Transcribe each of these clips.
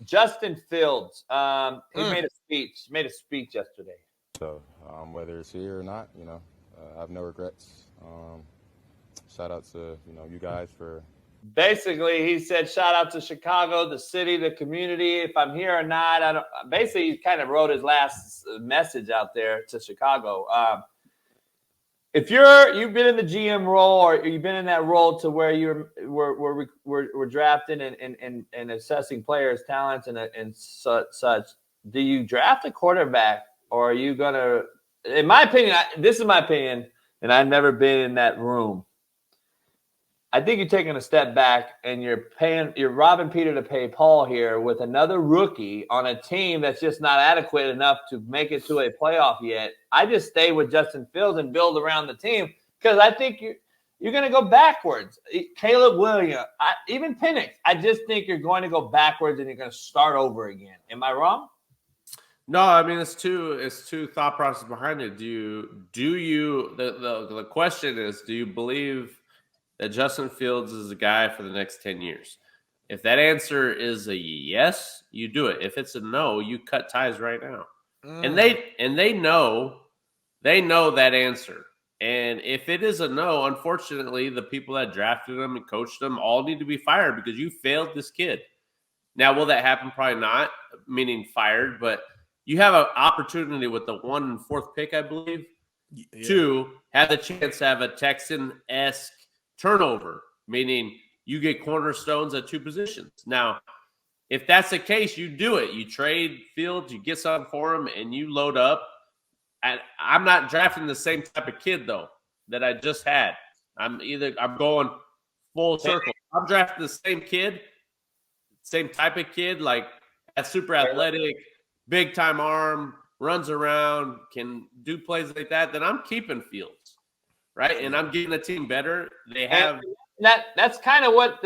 Justin Fields. He made a speech yesterday. So whether it's here or not, I have no regrets. Shout out to you guys for. Basically, he said, "Shout out to Chicago, the city, the community. If I'm here or not, I don't." Basically, he kind of wrote his last message out there to Chicago. If you've been in the GM role, or you've been in that role to where we're drafting and assessing players' talents and such, do you draft a quarterback, or are you gonna? In my opinion, this is my opinion, and I've never been in that room. I think you're taking a step back and you're robbing Peter to pay Paul here with another rookie on a team that's just not adequate enough to make it to a playoff yet. I just stay with Justin Fields and build around the team because I think you're going to go backwards. Caleb Williams, even Penix, I just think you're going to go backwards and you're going to start over again. Am I wrong? No, I mean it's two thought process behind it. The question is, do you believe that Justin Fields is a guy for the next 10 years? If that answer is a yes, you do it. If it's a no, you cut ties right now. And they know that answer. And if it is a no, unfortunately, the people that drafted him and coached him all need to be fired because you failed this kid. Now, will that happen? Probably not, meaning fired, but you have an opportunity with the 1 and 4th pick, I believe, to have the chance to have a Texan-esque turnover, meaning you get cornerstones at 2 positions. Now, if that's the case, you do it. You trade Fields, you get something for him, and you load up. I'm not drafting the same type of kid, though, that I just had. I'm going full circle. I'm drafting the same kid, same type of kid, like a super athletic, big-time arm, runs around, can do plays like that, then I'm keeping Fields. Right, and I'm getting the team better. They have that's kind of what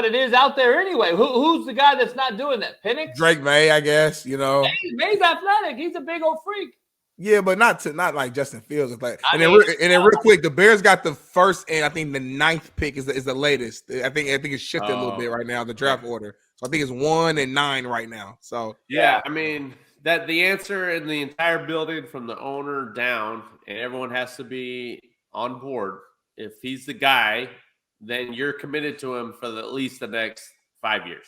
it is out there anyway. Who's the guy that's not doing that? Penix? Drake May, I guess. May's athletic. He's a big old freak. Yeah, but not like Justin Fields. Then real quick, the Bears got the first and I think the 9th pick is the latest. I think it's shifted a little bit right now, the draft order. So I think it's 1 and 9 right now. So yeah, I mean that the answer in the entire building from the owner down, and everyone has to be on board. If he's the guy, then you're committed to him for at least the next 5 years.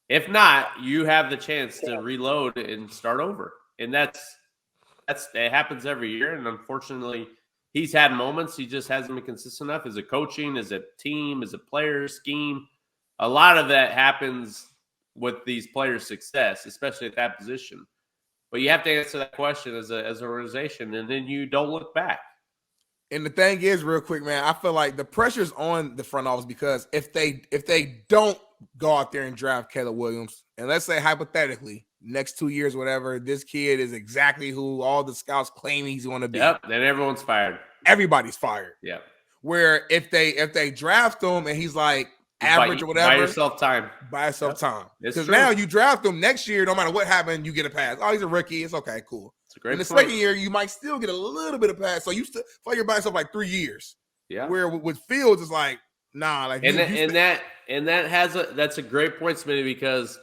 If not, you have the chance to reload and start over. And it happens every year. And unfortunately, he's had moments. He just hasn't been consistent enough. Is it coaching? Is it team? Is it player scheme? A lot of that happens with these players' success, especially at that position. But you have to answer that question as an organization, and then you don't look back. And the thing is, real quick, man, I feel like the pressure's on the front office because if they don't go out there and draft Caleb Williams, and let's say hypothetically, next 2 years, whatever, this kid is exactly who all the scouts claim he's going to be. Yep, then everyone's fired. Everybody's fired. Yeah. Where if they draft him and he's like average or whatever, buy yourself time. Time. Because now you draft him next year, no matter what happened, you get a pass. Oh, he's a rookie. It's okay, cool. In the second year, you might still get a little bit of pass. So you still feel you're buying yourself like 3 years. Yeah. Where with Fields, it's like, nah. Like that's a great point, Smitty, because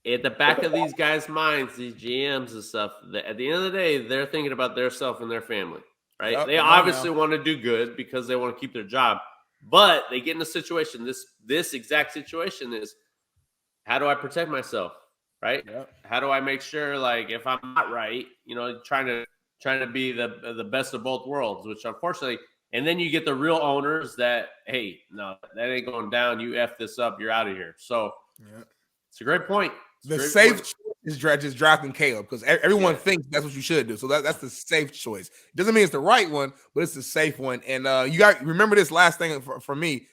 at the back of these guys' minds, these GMs and stuff, at the end of the day, they're thinking about their self and their family, right? Yep, they obviously want to do good because they want to keep their job, but they get in a situation. This exact situation is, how do I protect myself? Right? Yep. How do I make sure, like, if I'm not right, trying to be the best of both worlds, which unfortunately, and then you get the real owners that, hey, no, that ain't going down. You F this up, you're out of here. So it's a great point. The safe choice is just drafting Caleb because everyone thinks that's what you should do. So that's the safe choice. It doesn't mean it's the right one, but it's the safe one. And you got remember this last thing for me.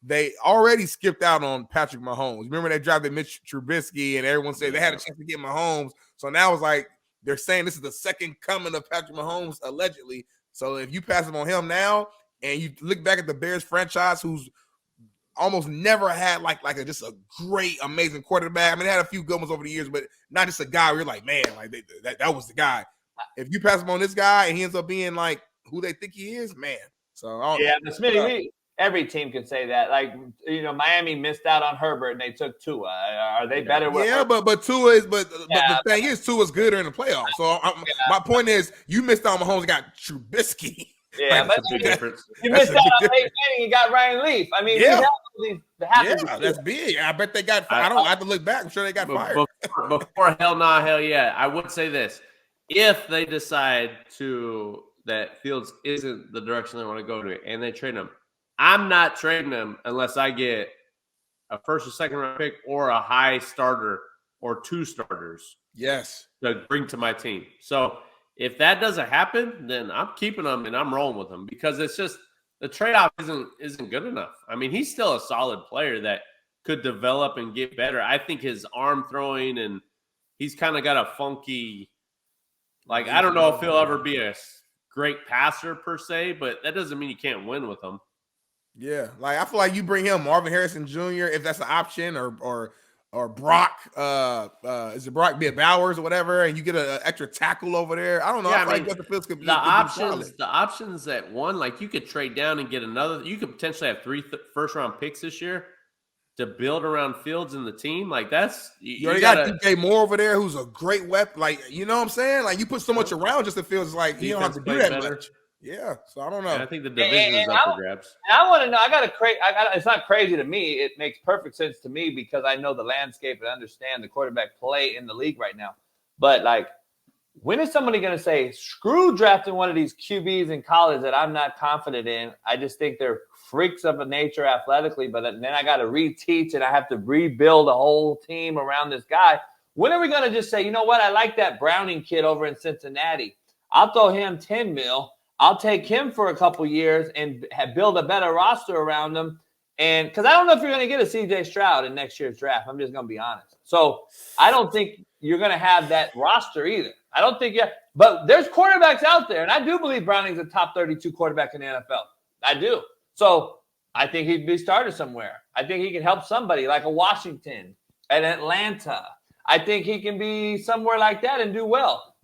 They already skipped out on Patrick Mahomes. Remember they drafted Mitch Trubisky, and everyone said they had a chance to get Mahomes. So now it's like they're saying this is the second coming of Patrick Mahomes, allegedly. So if you pass him on him now, and you look back at the Bears franchise, who's almost never had just a great, amazing quarterback. I mean, they had a few good ones over the years, but not just a guy where you're like, man, like that was the guy. If you pass him on this guy and he ends up being like who they think he is, man. So Smitty, Every team can say that. Like, Miami missed out on Herbert and they took Tua. Are they better with Herbert? but Tua is but the thing is Tua's good in the playoffs. So my point is you missed out on Mahomes and got Trubisky. Yeah, That's a big difference. You missed out on Peyton Manning and got Ryan Leaf. I mean, that's big. I bet they got I don't have to look back. I'm sure they got fired. Before hell yeah, I would say this. If they decide that Fields isn't the direction they want to go to and they trade him, I'm not trading him unless I get a first or second round pick or a high starter or 2 starters. Yes. To bring to my team. So if that doesn't happen, then I'm keeping him and I'm rolling with him because it's just the trade-off isn't good enough. I mean, he's still a solid player that could develop and get better. I think his arm throwing and he's kind of got a funky, like, I don't know if he'll ever be a great passer per se, but that doesn't mean you can't win with him. Yeah, like I feel like you bring him Marvin Harrison Jr. if that's an option, or Brock. Is it Brock Bowers or whatever, and you get an extra tackle over there. I don't know. Yeah, I feel like Justin Fields could be the options at one, like you could trade down and get another. You could potentially have 3 first-round picks this year to build around Fields and the team. Like that's you already got DJ Moore over there, who's a great weapon. Like you know what I'm saying? Like you put so much around Justin Fields, like you don't have to do that much. Yeah, so I don't know. And I think the division is up for grabs. And I want to know. It's not crazy to me. It makes perfect sense to me because I know the landscape and understand the quarterback play in the league right now. But like, when is somebody going to say, "Screw drafting one of these QBs in college that I'm not confident in"? I just think they're freaks of a nature athletically, but then I got to reteach and I have to rebuild a whole team around this guy. When are we going to just say, you know what? I like that Browning kid over in Cincinnati. I'll throw him $10 million. I'll take him for a couple years and build a better roster around him. And because I don't know if you're going to get a CJ Stroud in next year's draft. I'm just going to be honest. So I don't think you're going to have that roster either. I don't think but there's quarterbacks out there. And I do believe Browning's a top 32 quarterback in the NFL. I do. So I think he'd be started somewhere. I think he can help somebody like a Washington, an Atlanta. I think he can be somewhere like that and do well.